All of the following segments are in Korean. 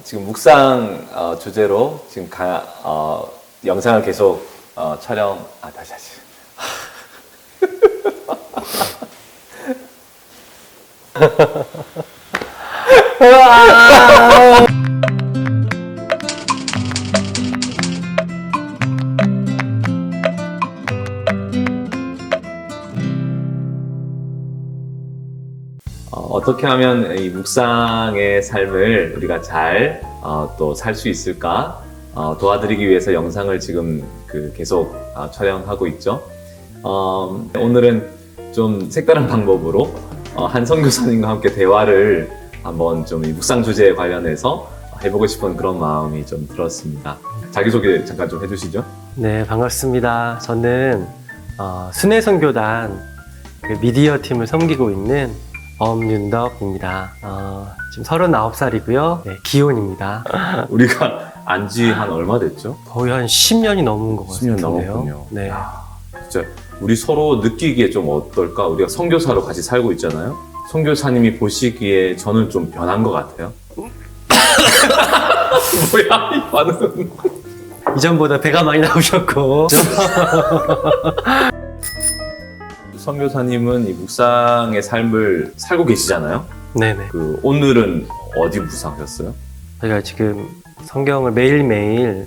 지금 묵상 주제로 지금 영상을 계속 다시. 어떻게 하면 이 묵상의 삶을 우리가 잘 또 살 수 있을까 도와드리기 위해서 영상을 지금 계속 촬영하고 있죠. 오늘은 좀 색다른 방법으로 한 선교사님과 함께 대화를 한번 좀 이 묵상 주제에 관련해서 해보고 싶은 그런 마음이 좀 들었습니다. 자기소개 잠깐 좀 해주시죠. 네, 반갑습니다. 저는 순회선교단 미디어 팀을 섬기고 있는 엄윤덕입니다. 지금 39살이고요. 네, 기혼입니다. 우리가 안지 한 얼마 됐죠? 거의 한 10년이 넘은 것 10년 같은데요. 넘었군요. 네. 진짜 우리 서로 느끼기에 좀 어떨까? 우리가 선교사로 같이 살고 있잖아요. 선교사님이 보시기에 저는 좀 변한 것 같아요. 뭐야 이 반응은? 이전보다 배가 많이 나오셨고. 선교사님은 이 묵상의 삶을 살고 계시잖아요. 네네. 오늘은 어디 묵상하셨어요? 저희가 지금 성경을 매일매일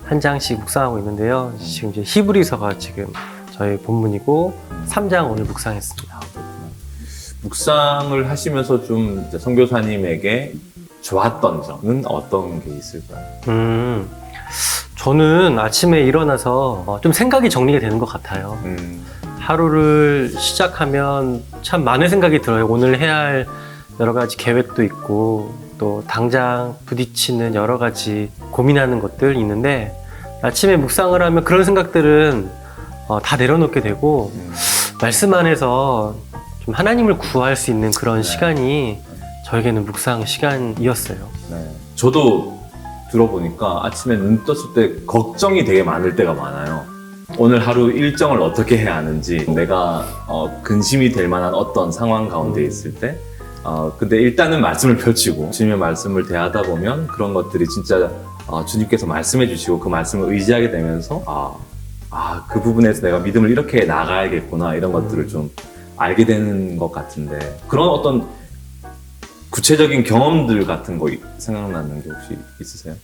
한 장씩 묵상하고 있는데요. 지금 이제 히브리서가 지금 저희 본문이고 3장 오늘 묵상했습니다. 묵상을 하시면서 좀 이제 선교사님에게 좋았던 점은 어떤 게 있을까요? 저는 아침에 일어나서 좀 생각이 정리가 되는 것 같아요. 하루를 시작하면 참 많은 생각이 들어요. 오늘 해야 할 여러 가지 계획도 있고 또 당장 부딪히는 여러 가지 고민하는 것들 있는데 아침에 묵상을 하면 그런 생각들은 다 내려놓게 되고 말씀 안에서 좀 하나님을 구할 수 있는 그런 시간이 저에게는 묵상 시간이었어요. 네. 저도 들어보니까 아침에 눈 떴을 때 걱정이 되게 많을 때가 많아요. 오늘 하루 일정을 어떻게 해야 하는지, 내가 근심이 될 만한 어떤 상황 가운데 있을 때 근데 일단은 말씀을 펼치고 주님의 말씀을 대하다 보면 그런 것들이 진짜 주님께서 말씀해 주시고 그 말씀을 의지하게 되면서 그 부분에서 내가 믿음을 이렇게 나가야겠구나 이런 것들을 좀 알게 되는 것 같은데, 그런 어떤 구체적인 경험들 같은 거 생각나는 게 혹시 있으세요?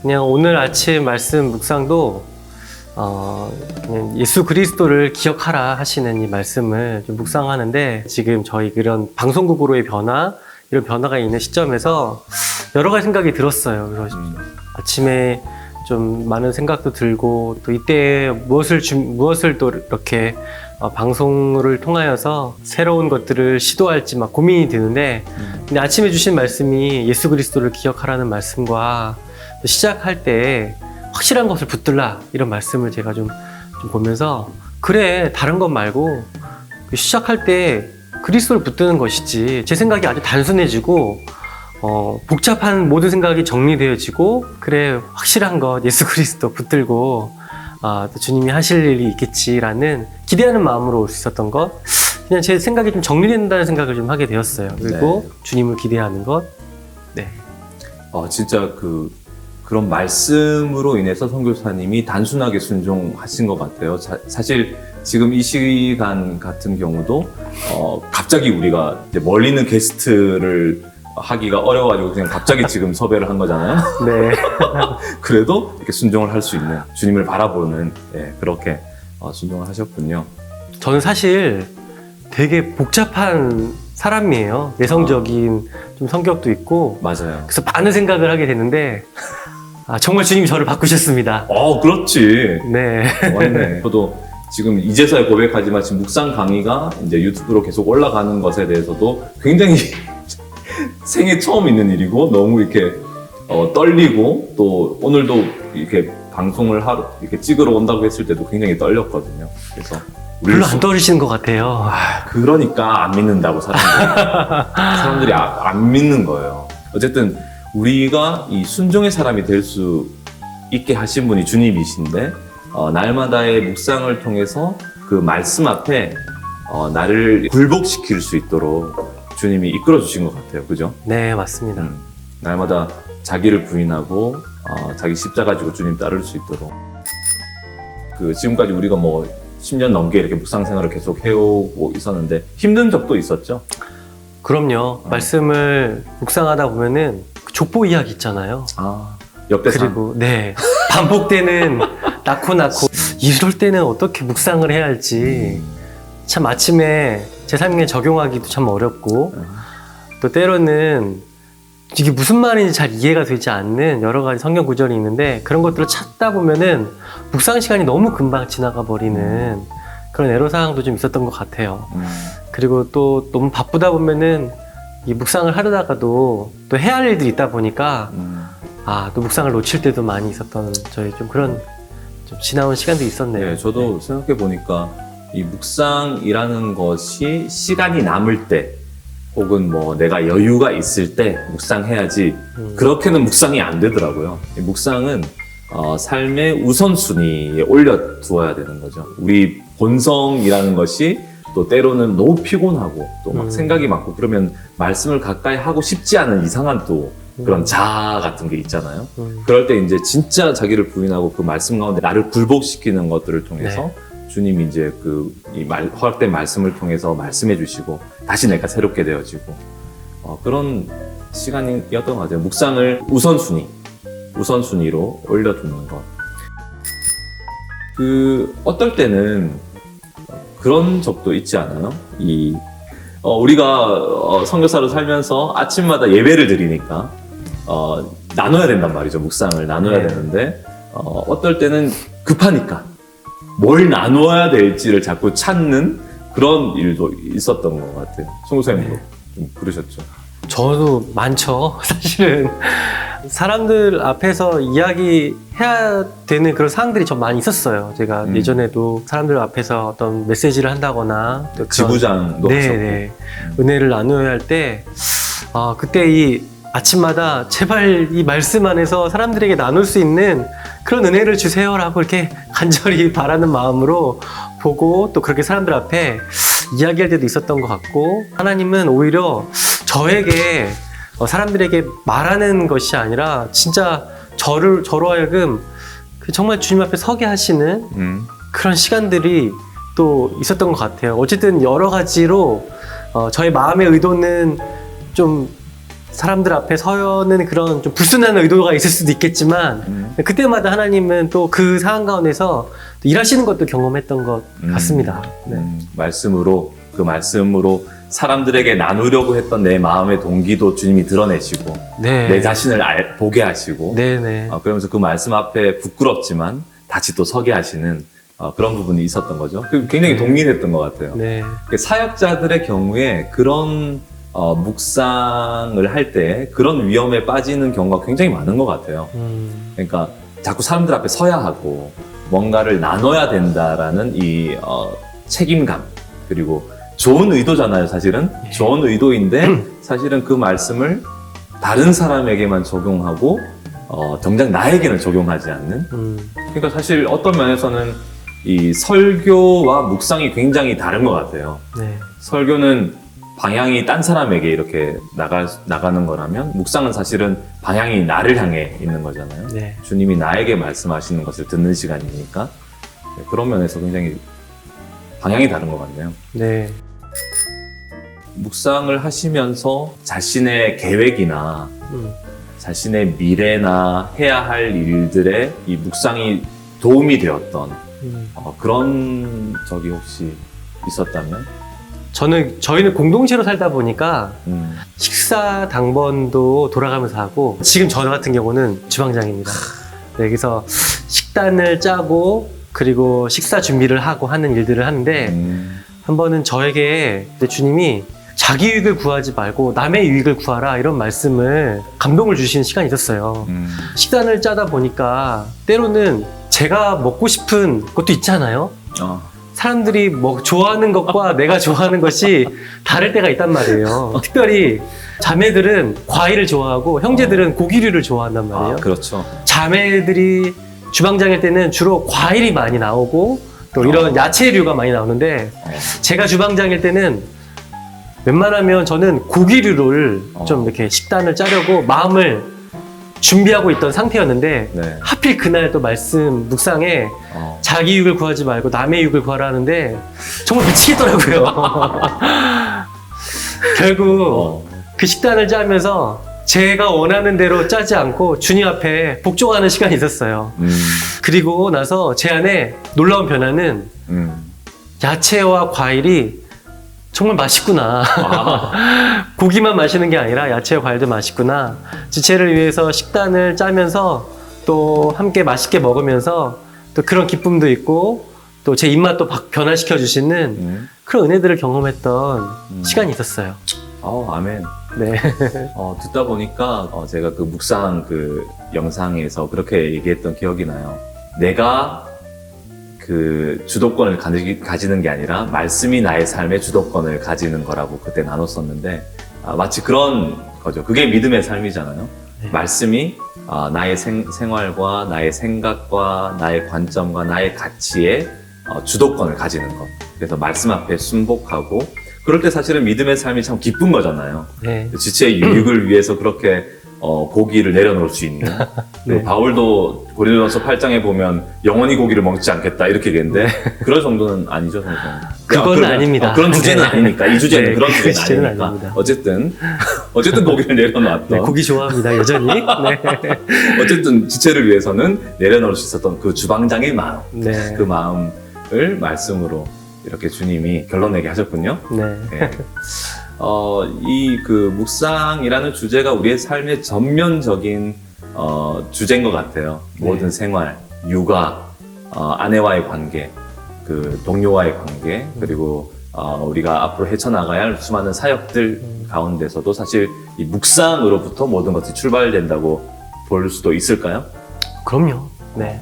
그냥 오늘 아침 말씀 묵상도 그냥 예수 그리스도를 기억하라 하시는 이 말씀을 좀 묵상하는데, 지금 저희 그런 방송국으로의 변화, 이런 변화가 있는 시점에서 여러 가지 생각이 들었어요. 그래서 아침에 좀 많은 생각도 들고 또 이때 무엇을 또 이렇게 방송을 통하여서 새로운 것들을 시도할지 막 고민이 드는데, 근데 아침에 주신 말씀이 예수 그리스도를 기억하라는 말씀과 시작할 때 확실한 것을 붙들라 이런 말씀을 제가 좀 보면서, 그래 다른 것 말고 시작할 때 그리스도를 붙드는 것이지, 제 생각이 아주 단순해지고 복잡한 모든 생각이 정리되어지고, 그래 확실한 것 예수 그리스도 붙들고 또 주님이 하실 일이 있겠지라는 기대하는 마음으로 올 수 있었던 것, 그냥 제 생각이 좀 정리된다는 생각을 좀 하게 되었어요. 그리고 네. 주님을 주님을 기대하는 것. 네. 진짜 그런 말씀으로 인해서 선교사님이 단순하게 순종하신 것 같아요. 사실 지금 이 시간 같은 경우도 갑자기 우리가 이제 멀리 있는 게스트를 하기가 어려워가지고 그냥 갑자기 지금 섭외를 한 거잖아요. 네. 그래도 이렇게 순종을 할 수 있는, 주님을 바라보는, 그렇게 순종을 하셨군요. 저는 사실 되게 복잡한 사람이에요. 내성적인 좀 성격도 있고, 맞아요. 그래서 많은 생각을 하게 되는데 정말 주님이 저를 바꾸셨습니다. 그렇지. 네. 맞네. 저도 지금 이제서야 고백하지만 지금 묵상 강의가 이제 유튜브로 계속 올라가는 것에 대해서도 굉장히 생애 처음 있는 일이고, 너무 이렇게 떨리고, 또 오늘도 이렇게 방송을 이렇게 찍으러 온다고 했을 때도 굉장히 떨렸거든요. 그래서 별로 안 떨리시는 것 같아요. 그러니까 안 믿는다고 사람들이 안 믿는 거예요. 어쨌든 우리가 이 순종의 사람이 될 수 있게 하신 분이 주님이신데, 날마다의 묵상을 통해서 그 말씀 앞에 나를 굴복시킬 수 있도록 주님이 이끌어 주신 것 같아요. 그죠? 네, 맞습니다. 날마다 자기를 부인하고 자기 십자가 지고 주님 따를 수 있도록 지금까지 우리가 뭐 10년 넘게 이렇게 묵상 생활을 계속 해오고 있었는데 힘든 적도 있었죠? 그럼요. 말씀을 묵상하다 보면은 그 족보 이야기 있잖아요. 역대상. 그리고 네, 반복되는 낳고 이럴 때는 어떻게 묵상을 해야 할지 참 아침에 제 삶에 적용하기도 참 어렵고 또 때로는 이게 무슨 말인지 잘 이해가 되지 않는 여러 가지 성경 구절이 있는데 그런 것들을 찾다 보면은 묵상 시간이 너무 금방 지나가 버리는 그런 애로사항도 좀 있었던 것 같아요. 그리고 또 너무 바쁘다 보면은 이 묵상을 하려다가도 또 해야 할 일들이 있다 보니까 또 묵상을 놓칠 때도 많이 있었던 저희 좀 그런 좀 지나온 시간들이 있었네요. 네, 저도 생각해 보니까 이 묵상이라는 것이 시간이 남을 때 혹은 뭐 내가 여유가 있을 때 묵상해야지 그렇게는 묵상이 안 되더라고요. 이 묵상은 삶의 우선순위에 올려두어야 되는 거죠. 우리 본성이라는 것이 또 때로는 너무 피곤하고 또 막 생각이 많고 그러면 말씀을 가까이 하고 싶지 않은 이상한 또 그런 자아 같은 게 있잖아요. 그럴 때 이제 진짜 자기를 부인하고 그 말씀 가운데 나를 굴복시키는 것들을 통해서 주님이 이제 허락된 말씀을 통해서 말씀해 주시고 다시 내가 새롭게 되어지고 그런 시간이었던 것 같아요. 묵상을 우선순위로 올려두는 것. 어떨 때는 그런 적도 있지 않아요? 우리가 선교사로 살면서 아침마다 예배를 드리니까 나눠야 된단 말이죠. 묵상을 나눠야 되는데 어떨 때는 급하니까 뭘 나눠야 될지를 자꾸 찾는 그런 일도 있었던 것 같아요. 송교사님도 좀 그러셨죠? 저도 많죠. 사실은 사람들 앞에서 이야기해야 되는 그런 상황들이 좀 많이 있었어요. 제가 예전에도 사람들 앞에서 어떤 메시지를 한다거나 또 지부장도 하셨고 은혜를 나누어야 할 때 그때 이 아침마다 제발 이 말씀 안에서 사람들에게 나눌 수 있는 그런 은혜를 주세요라고 이렇게 간절히 바라는 마음으로 보고 또 그렇게 사람들 앞에 이야기할 때도 있었던 것 같고 하나님은 오히려 저에게 사람들에게 말하는 것이 아니라 진짜 저로 하여금 정말 주님 앞에 서게 하시는 그런 시간들이 또 있었던 것 같아요. 어쨌든 여러 가지로 저의 마음의 의도는 좀 사람들 앞에 서는 그런 좀 불순한 의도가 있을 수도 있겠지만 그때마다 하나님은 또 그 상황 가운데서 또 일하시는 것도 경험했던 것 같습니다. 말씀으로 사람들에게 나누려고 했던 내 마음의 동기도 주님이 드러내시고 내 자신을 보게 하시고 그러면서 그 말씀 앞에 부끄럽지만 다시 또 서게 하시는 그런 부분이 있었던 거죠. 굉장히 동일했던 것 같아요. 사역자들의 경우에 그런 묵상을 할 때 그런 위험에 빠지는 경우가 굉장히 많은 것 같아요. 그러니까 자꾸 사람들 앞에 서야 하고 뭔가를 나눠야 된다라는 이 책임감 그리고 좋은 의도잖아요, 사실은. 좋은 의도인데 사실은 그 말씀을 다른 사람에게만 적용하고 정작 나에게는 적용하지 않는. 그러니까 사실 어떤 면에서는 이 설교와 묵상이 굉장히 다른 것 같아요. 설교는 방향이 딴 사람에게 이렇게 나가는 거라면 묵상은 사실은 방향이 나를 향해 있는 거잖아요. 주님이 나에게 말씀하시는 것을 듣는 시간이니까 그런 면에서 굉장히 방향이 다른 것 같네요. 묵상을 하시면서 자신의 계획이나 자신의 미래나 해야 할 일들에 이 묵상이 도움이 되었던 그런 적이 혹시 있었다면? 저희는 공동체로 살다 보니까 식사 당번도 돌아가면서 하고 지금 저 같은 경우는 주방장입니다. 그래서 식단을 짜고 그리고 식사 준비를 하고 하는 일들을 하는데 한 번은 저에게 주님이 자기 유익을 구하지 말고 남의 유익을 구하라 이런 말씀을 감동을 주시는 시간이 있었어요. 식단을 짜다 보니까 때로는 제가 먹고 싶은 것도 있잖아요. 사람들이 좋아하는 것과 내가 좋아하는 것이 다를 때가 있단 말이에요. 특별히 자매들은 과일을 좋아하고 형제들은 고기류를 좋아한단 말이에요. 그렇죠. 자매들이 주방장일 때는 주로 과일이 많이 나오고 또 이런 야채류가 많이 나오는데 제가 주방장일 때는 웬만하면 저는 고기류를 좀 이렇게 식단을 짜려고 마음을 준비하고 있던 상태였는데 네. 하필 그날 또 말씀 묵상에 자기 육을 구하지 말고 남의 육을 구하라 하는데 정말 미치겠더라고요. 결국 그 식단을 짜면서 제가 원하는 대로 짜지 않고 주님 앞에 복종하는 시간이 있었어요. 그리고 나서 제 안에 놀라운 변화는 야채와 과일이 정말 맛있구나. 고기만 마시는 게 아니라 야채와 과일도 맛있구나. 지체를 위해서 식단을 짜면서 또 함께 맛있게 먹으면서 또 그런 기쁨도 있고 또 제 입맛도 변화시켜 주시는 그런 은혜들을 경험했던 시간이 있었어요. 아멘. 네. 듣다 보니까 제가 그 묵상 그 영상에서 그렇게 얘기했던 기억이 나요. 내가 그 주도권을 가지는 게 아니라 말씀이 나의 삶의 주도권을 가지는 거라고 그때 나눴었는데 마치 그런 거죠. 그게 믿음의 삶이잖아요. 네. 말씀이 나의 생활과 나의 생각과 나의 관점과 나의 가치에 주도권을 가지는 것. 그래서 말씀 앞에 순복하고 그럴 때 사실은 믿음의 삶이 참 기쁜 거잖아요. 네. 지체의 유익을 위해서 그렇게 고기를 내려놓을 수 있는. 네. 바울도 고린도전서 8장에 보면 영원히 고기를 먹지 않겠다 이렇게 얘기했는데 그런 정도는 아니죠, 선생님. 그건 아닙니다. 그런 주제는 네. 아니니까. 이 주제는 네, 그런 그 주제는 주제는 아니니까. 아닙니다. 어쨌든 고기를 내려놨던. 네, 고기 좋아합니다, 여전히. 네. 어쨌든 지체를 위해서는 내려놓을 수 있었던 그 주방장의 마음. 네. 그 마음을 말씀으로 이렇게 주님이 결론내게 하셨군요. 네. 네. 이 그 묵상이라는 주제가 우리의 삶의 전면적인 주제인 것 같아요. 네. 모든 생활, 육아, 아내와의 관계, 그 동료와의 관계, 그리고 우리가 앞으로 헤쳐나가야 할 수많은 사역들 가운데서도 사실 이 묵상으로부터 모든 것이 출발된다고 볼 수도 있을까요? 그럼요. 네.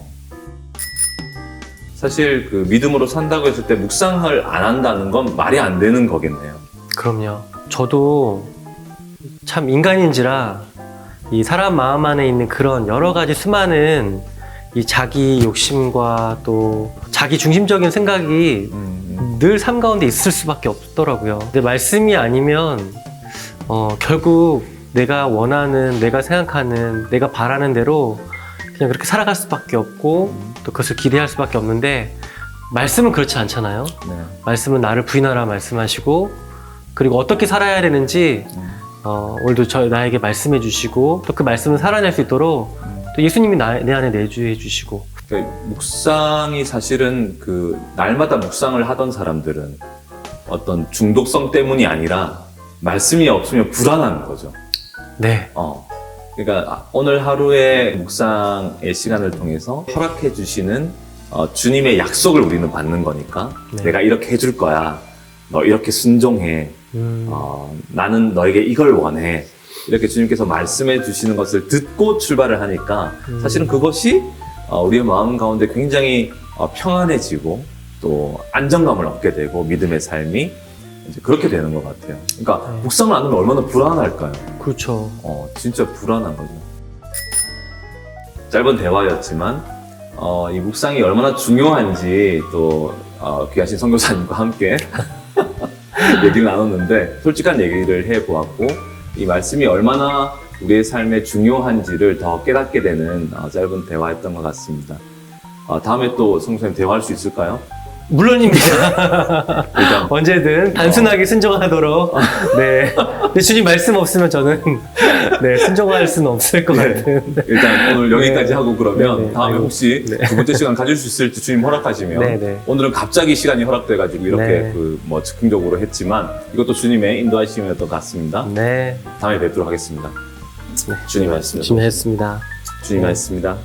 사실 그 믿음으로 산다고 했을 때 묵상을 안 한다는 건 말이 안 되는 거겠네요. 그럼요. 저도 참 인간인지라 이 사람 마음 안에 있는 그런 여러 가지 수많은 이 자기 욕심과 또 자기 중심적인 생각이 늘 삶 가운데 있을 수밖에 없더라고요. 근데 말씀이 아니면 결국 내가 원하는, 내가 생각하는, 내가 바라는 대로 그냥 그렇게 살아갈 수밖에 없고 또 그것을 기대할 수밖에 없는데 말씀은 그렇지 않잖아요. 네. 말씀은 나를 부인하라 말씀하시고 그리고 어떻게 살아야 되는지 오늘도 나에게 말씀해 주시고 또 그 말씀을 살아낼 수 있도록 또 예수님이 내 안에 내주해 주시고. 그러니까 묵상이 사실은 그 날마다 묵상을 하던 사람들은 어떤 중독성 때문이 아니라 말씀이 없으면 불안한 거죠. 네. 그러니까 오늘 하루의 묵상의 시간을 통해서 허락해 주시는 주님의 약속을 우리는 받는 거니까 네. 내가 이렇게 해줄 거야. 너 이렇게 순종해. 나는 너에게 이걸 원해. 이렇게 주님께서 말씀해 주시는 것을 듣고 출발을 하니까 사실은 그것이 우리의 마음 가운데 굉장히 평안해지고 또 안정감을 얻게 되고 믿음의 삶이 이제 그렇게 되는 것 같아요. 그러니까 네. 묵상을 안 하면 얼마나 불안할까요? 그렇죠. 진짜 불안한 거죠. 짧은 대화였지만 이 묵상이 얼마나 중요한지 또 귀하신 선교사님과 함께 얘기를 나눴는데 솔직한 얘기를 해보았고 이 말씀이 얼마나 우리의 삶에 중요한지를 더 깨닫게 되는 짧은 대화였던 것 같습니다. 다음에 또 성수님 대화할 수 있을까요? 물론입니다. 일단 언제든 단순하게 순종하도록. 네. 근데 주님 말씀 없으면 저는 네, 순종할 수는 없을 것 네. 같은. 일단 오늘 여기까지 네. 하고 그러면 네, 네. 다음에 아이고. 혹시 네. 두 번째 시간 가질 수 있을지 주님 허락하시면 네, 네. 오늘은 갑자기 시간이 허락돼가지고 이렇게 네. 즉흥적으로 했지만 이것도 주님의 인도하심이었던 것 같습니다. 네. 다음에 뵙도록 하겠습니다. 주님 말씀입니다. 주님 했습니다. 주님 네. 말씀입니다.